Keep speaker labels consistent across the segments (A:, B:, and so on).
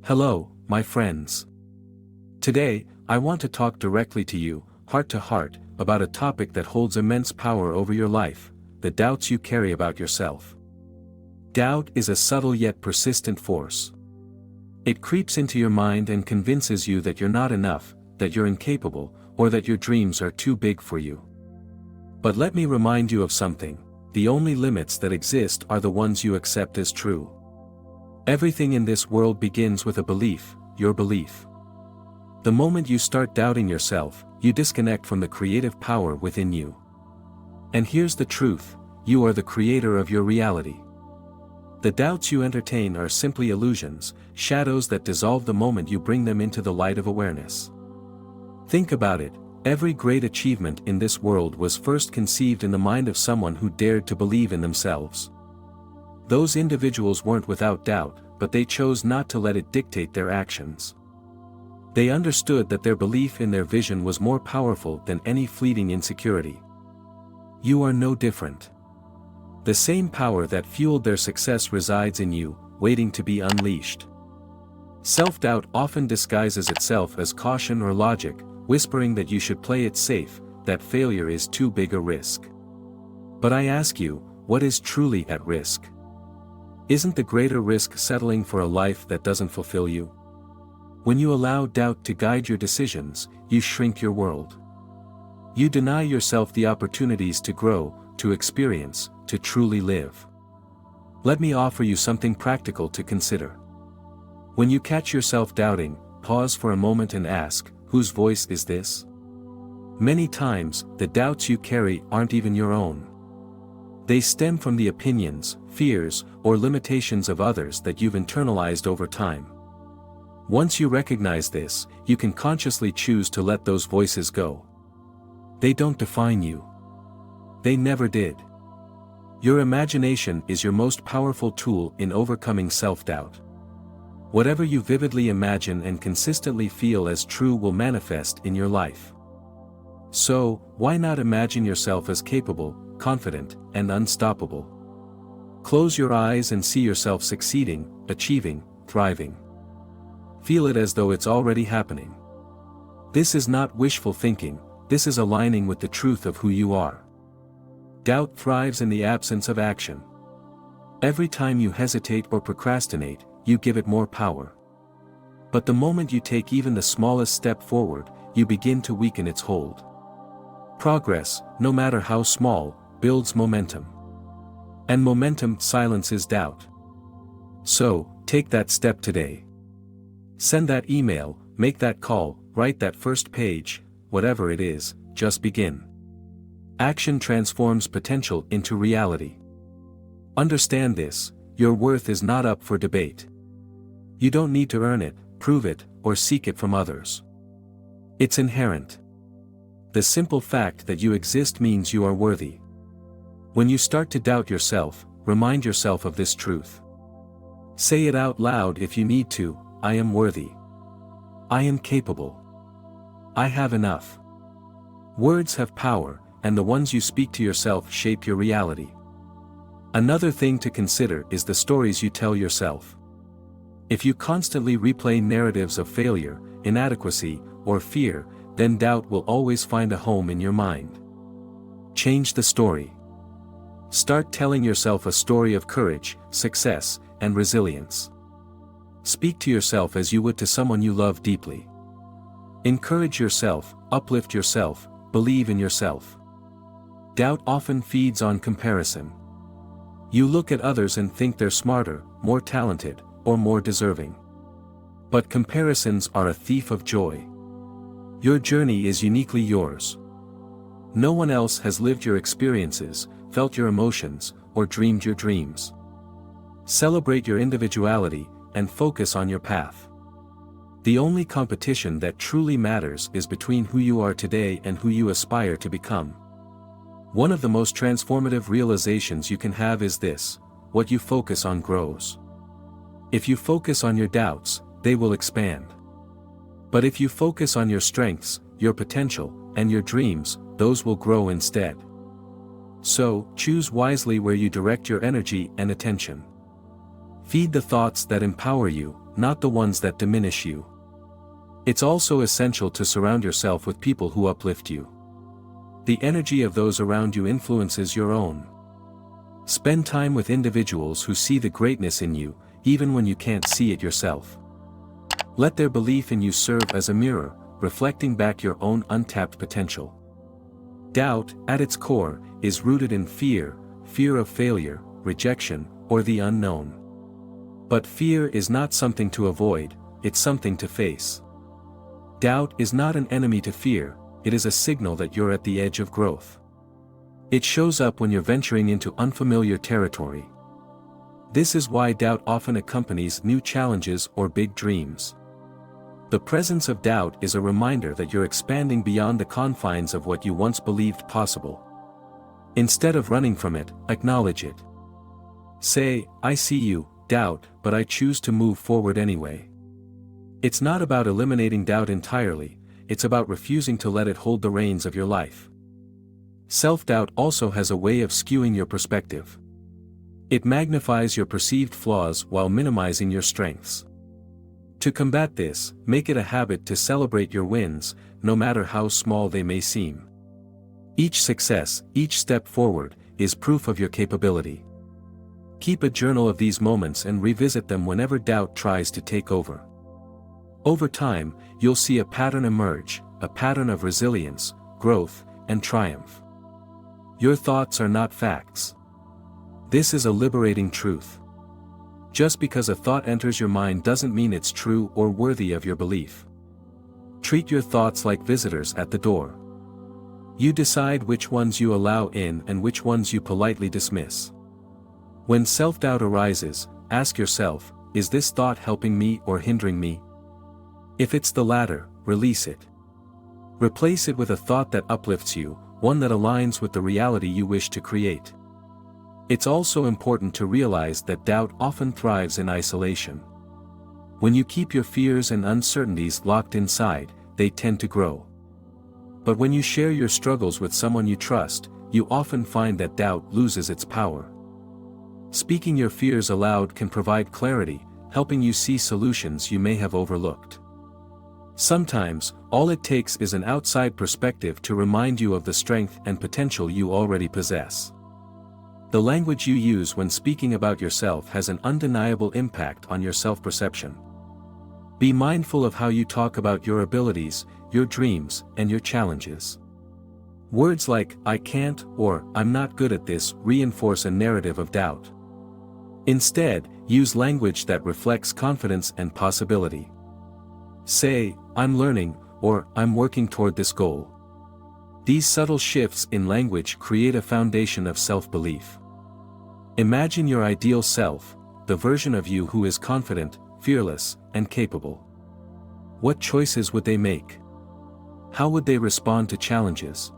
A: Hello, my friends. Today, I want to talk directly to you, heart to heart, about a topic that holds immense power over your life: the doubts you carry about yourself. Doubt is a subtle yet persistent force. It creeps into your mind and convinces you that you're not enough, that you're incapable, or that your dreams are too big for you. But let me remind you of something: the only limits that exist are the ones you accept as true. Everything in this world begins with a belief, your belief. The moment you start doubting yourself, you disconnect from the creative power within you. And here's the truth: you are the creator of your reality. The doubts you entertain are simply illusions, shadows that dissolve the moment you bring them into the light of awareness. Think about it: every great achievement in this world was first conceived in the mind of someone who dared to believe in themselves. Those individuals weren't without doubt, but they chose not to let it dictate their actions. They understood that their belief in their vision was more powerful than any fleeting insecurity. You are no different. The same power that fueled their success resides in you, waiting to be unleashed. Self-doubt often disguises itself as caution or logic, whispering that you should play it safe, that failure is too big a risk. But I ask you, what is truly at risk? Isn't the greater risk settling for a life that doesn't fulfill you? When you allow doubt to guide your decisions, you shrink your world. You deny yourself the opportunities to grow, to experience, to truly live. Let me offer you something practical to consider. When you catch yourself doubting, pause for a moment and ask, whose voice is this? Many times, the doubts you carry aren't even your own. They stem from the opinions, fears, or limitations of others that you've internalized over time. Once you recognize this, you can consciously choose to let those voices go. They don't define you. They never did. Your imagination is your most powerful tool in overcoming self-doubt. Whatever you vividly imagine and consistently feel as true will manifest in your life. So, why not imagine yourself as capable, confident, and unstoppable? Close your eyes and see yourself succeeding, achieving, thriving. Feel it as though it's already happening. This is not wishful thinking, this is aligning with the truth of who you are. Doubt thrives in the absence of action. Every time you hesitate or procrastinate, you give it more power. But the moment you take even the smallest step forward, you begin to weaken its hold. Progress, no matter how small, builds momentum. And momentum silences doubt. So, take that step today. Send that email, make that call, write that first page, whatever it is, just begin. Action transforms potential into reality. Understand this: your worth is not up for debate. You don't need to earn it, prove it, or seek it from others. It's inherent. The simple fact that you exist means you are worthy. When you start to doubt yourself, remind yourself of this truth. Say it out loud if you need to: I am worthy. I am capable. I have enough. Words have power, and the ones you speak to yourself shape your reality. Another thing to consider is the stories you tell yourself. If you constantly replay narratives of failure, inadequacy, or fear, then doubt will always find a home in your mind. Change the story. Start telling yourself a story of courage, success, and resilience. Speak to yourself as you would to someone you love deeply. Encourage yourself, uplift yourself, believe in yourself. Doubt often feeds on comparison. You look at others and think they're smarter, more talented, or more deserving. But comparisons are a thief of joy. Your journey is uniquely yours. No one else has lived your experiences, felt your emotions, or dreamed your dreams. Celebrate your individuality, and focus on your path. The only competition that truly matters is between who you are today and who you aspire to become. One of the most transformative realizations you can have is this: what you focus on grows. If you focus on your doubts, they will expand. But if you focus on your strengths, your potential, and your dreams, those will grow instead. So, choose wisely where you direct your energy and attention. Feed the thoughts that empower you, not the ones that diminish you. It's also essential to surround yourself with people who uplift you. The energy of those around you influences your own. Spend time with individuals who see the greatness in you, even when you can't see it yourself. Let their belief in you serve as a mirror, reflecting back your own untapped potential. Doubt, at its core, is rooted in fear of failure, rejection, or the unknown. But fear is not something to avoid, it's something to face. Doubt is not an enemy to fear, it is a signal that you're at the edge of growth. It shows up when you're venturing into unfamiliar territory. This is why doubt often accompanies new challenges or big dreams. The presence of doubt is a reminder that you're expanding beyond the confines of what you once believed possible. Instead of running from it, acknowledge it. Say, "I see you, doubt, but I choose to move forward anyway." It's not about eliminating doubt entirely, it's about refusing to let it hold the reins of your life. Self-doubt also has a way of skewing your perspective. It magnifies your perceived flaws while minimizing your strengths. To combat this, make it a habit to celebrate your wins, no matter how small they may seem. Each success, each step forward, is proof of your capability. Keep a journal of these moments and revisit them whenever doubt tries to take over. Over time, you'll see a pattern emerge, a pattern of resilience, growth, and triumph. Your thoughts are not facts. This is a liberating truth. Just because a thought enters your mind doesn't mean it's true or worthy of your belief. Treat your thoughts like visitors at the door. You decide which ones you allow in and which ones you politely dismiss. When self-doubt arises, ask yourself, is this thought helping me or hindering me? If it's the latter, release it. Replace it with a thought that uplifts you, one that aligns with the reality you wish to create. It's also important to realize that doubt often thrives in isolation. When you keep your fears and uncertainties locked inside, they tend to grow. But when you share your struggles with someone you trust, you often find that doubt loses its power. Speaking your fears aloud can provide clarity, helping you see solutions you may have overlooked. Sometimes, all it takes is an outside perspective to remind you of the strength and potential you already possess. The language you use when speaking about yourself has an undeniable impact on your self-perception. Be mindful of how you talk about your abilities, your dreams, and your challenges. Words like, "I can't," or "I'm not good at this," reinforce a narrative of doubt. Instead, use language that reflects confidence and possibility. Say, "I'm learning," or "I'm working toward this goal." These subtle shifts in language create a foundation of self-belief. Imagine your ideal self, the version of you who is confident, fearless, and capable. What choices would they make? How would they respond to challenges?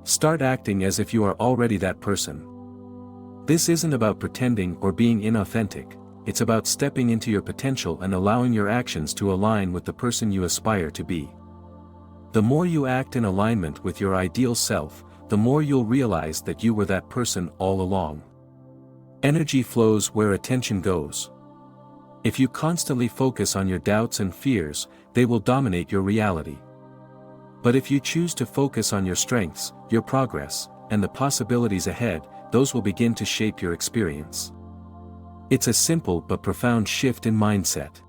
A: Start acting as if you are already that person. This isn't about pretending or being inauthentic, it's about stepping into your potential and allowing your actions to align with the person you aspire to be. The more you act in alignment with your ideal self, the more you'll realize that you were that person all along. Energy flows where attention goes. If you constantly focus on your doubts and fears, they will dominate your reality. But if you choose to focus on your strengths, your progress, and the possibilities ahead, those will begin to shape your experience. It's a simple but profound shift in mindset.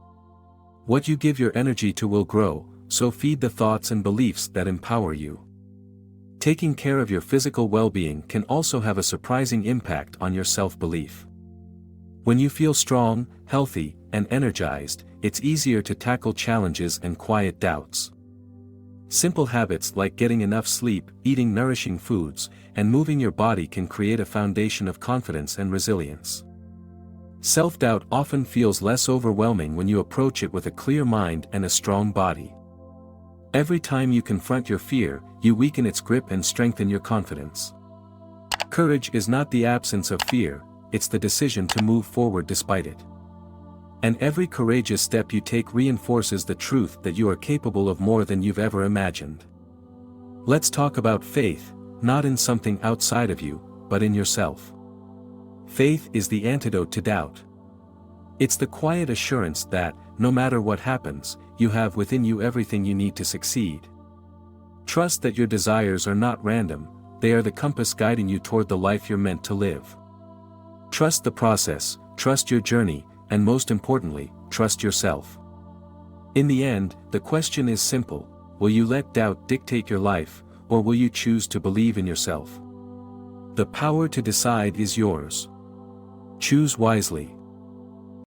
A: What you give your energy to will grow, so feed the thoughts and beliefs that empower you. Taking care of your physical well-being can also have a surprising impact on your self-belief. When you feel strong, healthy, and energized, it's easier to tackle challenges and quiet doubts. Simple habits like getting enough sleep, eating nourishing foods, and moving your body can create a foundation of confidence and resilience. Self-doubt often feels less overwhelming when you approach it with a clear mind and a strong body. Every time you confront your fear, you weaken its grip and strengthen your confidence. Courage is not the absence of fear, it's the decision to move forward despite it. And every courageous step you take reinforces the truth that you are capable of more than you've ever imagined. Let's talk about faith, not in something outside of you, but in yourself. Faith is the antidote to doubt. It's the quiet assurance that, no matter what happens, you have within you everything you need to succeed. Trust that your desires are not random, they are the compass guiding you toward the life you're meant to live. Trust the process, trust your journey, and most importantly, trust yourself. In the end, the question is simple: will you let doubt dictate your life, or will you choose to believe in yourself? The power to decide is yours. Choose wisely.